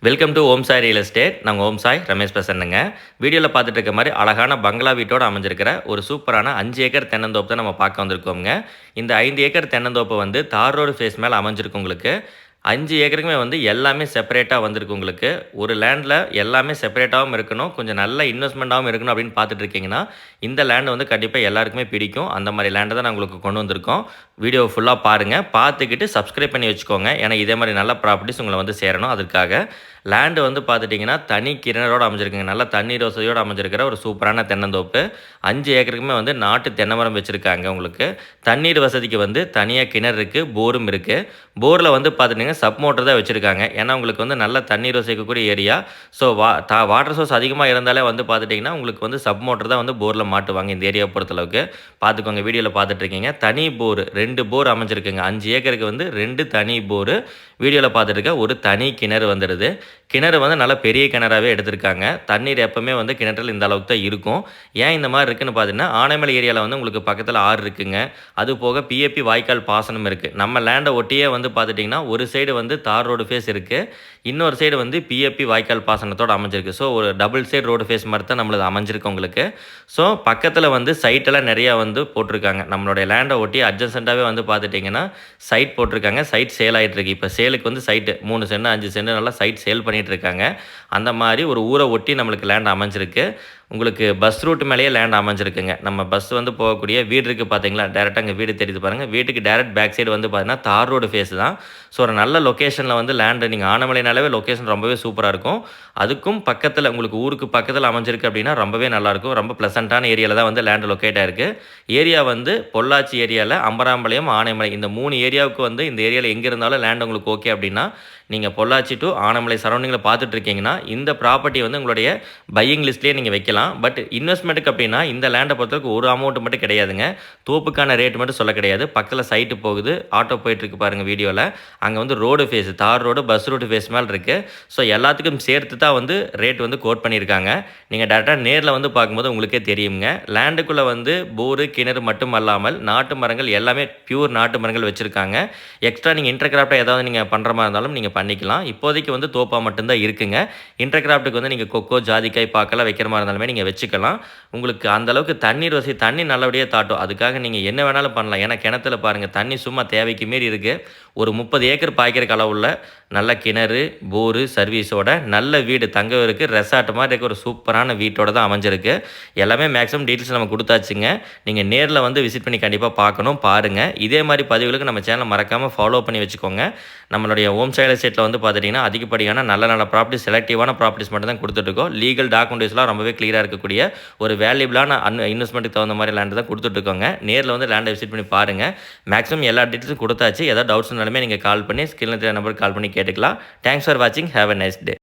Welcome to Om Sai real estate. நாங்கள் ஓம் சாய் ரமேஷ் பேசுகிறேங்க. வீடியோவில் பார்த்துட்டு இருக்க மாதிரி அழகான பங்களா வீட்டோடு அமைஞ்சிருக்கிற ஒரு சூப்பரான 5 ஏக்கர் தென்னந்தோப்பு தான் நம்ம பார்க்க வந்திருக்கோங்க. இந்த 5 ஏக்கர் தென்னந்தோப்பு வந்து தார் ரோடு ஃபேஸ் மேலே அமைஞ்சிருக்கு உங்களுக்கு. 5 ஏக்கருக்குமே வந்து எல்லாமே செப்பரேட்டாக வந்திருக்கு உங்களுக்கு. ஒரு லேண்டில் எல்லாமே செப்பரேட்டாகவும் இருக்கணும், கொஞ்சம் நல்ல இன்வெஸ்ட்மெண்ட்டாகவும் இருக்கணும் அப்படின்னு பார்த்துட்டு இருக்கீங்கன்னா, இந்த லேண்ட் வந்து கண்டிப்பாக எல்லாருக்குமே பிடிக்கும். அந்த மாதிரி லேண்டை தான் நான் உங்களுக்கு கொண்டு வந்திருக்கோம். வீடியோ ஃபுல்லாக பாருங்கள், பார்த்துக்கிட்டு சப்ஸ்கிரைப் பண்ணி வச்சுக்கோங்க. ஏன்னா இதே மாதிரி நல்ல ப்ராப்பர்ட்டிஸ் உங்களை வந்து சேரணும். அதுக்காக லேண்டு வந்து பார்த்துட்டிங்கன்னா தனி கிணறோடு அமைஞ்சிருக்குங்க. நல்லா தண்ணீர் வசதியோடு அமைஞ்சிருக்கிற ஒரு சூப்பரான தென்னந்தோப்பு. 5 ஏக்கருக்குமே வந்து நாட்டு தென்னை மரம் வச்சுருக்காங்க உங்களுக்கு. தண்ணீர் வசதிக்கு வந்து தனியாக கிணறு இருக்குது, போரும் இருக்குது. போரில் வந்து பார்த்துட்டிங்கன்னா சப் மோட்டர் தான் வச்சுருக்காங்க. ஏன்னா உங்களுக்கு வந்து நல்ல தண்ணீர் வசிக்கக்கூடிய ஏரியா. ஸோ வாட்டர் சோர்ஸ் அதிகமாக இருந்தாலே வந்து பார்த்துட்டிங்கன்னா உங்களுக்கு வந்து சப் மோட்டர் தான் வந்து போரில் மாட்டுவாங்க இந்த ஏரியாவை பொறுத்தளவுக்கு. பார்த்துக்கோங்க, வீடியோவில் பார்த்துட்ருக்கீங்க. தனி போர் 2 போர் அமைஞ்சிருக்குங்க. 5 ஏக்கருக்கு வந்து 2 தனி போரு. வீடியோவில் பார்த்துட்டு ஒரு தனி கிணறு வந்துடுது. கிணறு வந்து நல்லா பெரிய கிணறாகவே எடுத்திருக்காங்க. தண்ணீர் எப்போவுமே வந்து கிணற்றில் இந்த அளவுக்கு தான் இருக்கும். ஏன் இந்த மாதிரி இருக்குதுன்னு பார்த்தீங்கன்னா, ஆனைமலை ஏரியாவில் வந்து உங்களுக்கு பக்கத்தில் ஆறு இருக்குங்க. அது போக பிஏபி வாய்க்கால் பாசனம் இருக்குது. நம்ம லேண்டை ஒட்டியே வந்து பார்த்துட்டிங்கன்னா ஒரு சைடு வந்து தார் ரோடு ஃபேஸ் இருக்குது, இன்னொரு சைடு வந்து பிஏபி வாய்க்கால் பாசனத்தோடு அமைஞ்சிருக்கு. ஸோ ஒரு டபுள் சைடு ரோடு ஃபேஸ் மாதிரி தான் நம்மளது அமைஞ்சிருக்கு உங்களுக்கு. ஸோ பக்கத்தில் வந்து சைட்டெல்லாம் நிறையா வந்து போட்டிருக்காங்க. நம்மளுடைய லேண்டை ஒட்டி அட்ஜசண்ட்டாகவே வந்து பார்த்துட்டிங்கன்னா சைட் போட்டிருக்காங்க. சைட் சேல் ஆகிட்டுருக்கு. இப்போ சேலுக்கு வந்து சைட்டு 3 சென்ட் 5 சென்ட் நல்லா சைட் சேல் பண்ணிகிட்ருக்காங்க. அந்த மாதிரி ஒரு ஊரை ஒட்டி நம்மளுக்கு லேண்ட் அமைஞ்சிருக்கு. உங்களுக்கு பஸ் ரூட் மேலேயே லேண்ட் அமைஞ்சிருக்குங்க. நம்ம பஸ் வந்து போகக்கூடிய வீடு இருக்குது பார்த்தீங்களா, டேரெக்டாக அங்கே வீடு தெரியுது பாருங்கள். வீட்டுக்கு டேரெக்ட் பேக் சைடு வந்து பார்த்தீங்கன்னா தார் ரோடு ஃபேஸ் தான். ஸோ ஒரு நல்ல லொக்கேஷனில் வந்து லேண்டு நீங்கள் ஆனமலைனாலே லொக்கேஷன் ரொம்பவே சூப்பராக இருக்கும். அதுக்கும் பக்கத்தில் உங்களுக்கு ஊருக்கு பக்கத்தில் அமைஞ்சிருக்கு அப்படின்னா ரொம்பவே நல்லாயிருக்கும். ரொம்ப ப்ளசண்ட்டான ஏரியாவில் தான் வந்து லேண்டு லொக்கேட் ஆகிருக்கு. ஏரியா வந்து பொள்ளாச்சி ஏரியாவில் அம்பராம்பாளையம், ஆனைமலை இந்த 3 ஏரியாவுக்கு வந்து இந்த ஏரியாவில் எங்கே இருந்தாலும் லேண்ட் உங்களுக்கு ஓகே அப்படின்னா நீங்கள் பொள்ளாச்சி டு ஆனைமலை சரௌண்டிங்கில் பார்த்துட்ருக்கீங்கன்னா இந்த ப்ராப்பர்ட்டி வந்து உங்களுடைய பையிங் லிஸ்ட்லேயே நீங்கள் வைக்கலாம். பட் இன்வெஸ்ட்மெண்ட்டுக்கு அப்படின்னா இந்த லேண்டை பொறுத்தவரைக்கும் ஒரு அமௌண்ட் மட்டும் கிடையாதுங்க. தோப்புக்கான ரேட் மட்டும் சொல்ல கிடையாது. பக்கத்தில் சைட்டு போகுது, ஆட்டோ போயிட்டுருக்கு பாருங்கள் வீடியோவில். அங்கே வந்து ரோடு ஃபேஸ் தார் ரோடு பஸ் ரோடு ஃபேஸ் மேலே இருக்குது. ஸோ எல்லாத்துக்கும் சேர்த்து தான் வந்து ரேட் வந்து கோட் பண்ணியிருக்காங்க. நீங்கள் டேரெக்டாக நேரில் வந்து பார்க்கும்போது உங்களுக்கே தெரியுங்க. லேண்டுக்குள்ளே வந்து போரு கிணறு மட்டும் அல்லாமல் நாட்டு மரங்கள் எல்லாமே பியூர் நாட்டு மரங்கள் வச்சுருக்காங்க. எக்ஸ்ட்ரா நீங்கள் இன்டர்கிராஃப்டாக ஏதாவது நீங்கள் பண்ணுற மாதிரி இருந்தாலும் நீங்கள் பண்ணிக்கலாம். இப்போதைக்கு வந்து தோப்பா மட்டும்தான் இருக்குங்க. இன்டர்கிராஃப்ட்டுக்கு வந்து நீங்கள் கொக்கோ ஜாதிக்காய் பாக்கெல்லாம் வைக்கிற மாதிரி இருந்தாலுமே நீங்கள் வச்சுக்கலாம். உங்களுக்கு அந்தளவுக்கு தண்ணீர் வசதி, தண்ணி நல்லபடியாக தாட்டும். அதுக்காக நீங்கள் என்ன வேணாலும் பண்ணலாம். ஏன்னா கிணத்துல பாருங்கள் தண்ணி சும்மா தேவைக்கு மீறி இருக்குது. ஒரு 30 ஏக்கர் பாய்க்கிற அளவுள்ள நல்ல கிணறு, போரு சர்வீஸோட நல்ல வீடு தங்க இருக்குது. ரெசார்ட் மாதிரி இருக்க ஒரு சூப்பரான வீட்டோட தான் அமைஞ்சிருக்கு. எல்லாமே மேக்ஸிமம் டீட்டெயில்ஸ் நம்ம கொடுத்தாச்சுங்க. நீங்கள் நேரில் வந்து விசிட் பண்ணி கண்டிப்பாக பார்க்கணும், பாருங்கள். இதே மாதிரி பதிவுகளுக்கு நம்ம சேனலை மறக்காமல் ஃபாலோ பண்ணி வச்சுக்கோங்க. நம்மளுடைய ஓம் சாய் எஸ்டேட்டில் வந்து பார்த்துட்டிங்கன்னா அதிகப்படியான நல்ல நல்ல ப்ராப்பர்ட்டிஸ், செலக்டிவான ப்ராப்பர்ட்டிஸ் மட்டும் தான் கொடுத்துட்ருக்கோம். லீகல் டாக்குமெண்ட்ஸ்லாம் ரொம்பவே கிளியராக இருக்கக்கூடிய ஒரு வேல்யூபிளான இன்வெஸ்ட்மெண்ட்டுக்கு தகுந்த மாதிரி லேண்டு தான் கொடுத்துட்ருக்கோங்க. நேரில் வந்து லேண்டை விசிட் பண்ணி பாருங்கள். மேக்ஸிமம் எல்லா டீட்டெயில்ஸும் கொடுத்தாச்சு. ஏதாவது டவுட்ஸ் இருந்தாலுமே நீங்கள் கால் பண்ணி ஸ்கிரீனில் நம்பருக்கு கால் பண்ணி கேட்டுக்கலாம். தேங்க்ஸ் ஃபார் வாட்சிங். Have a nice day.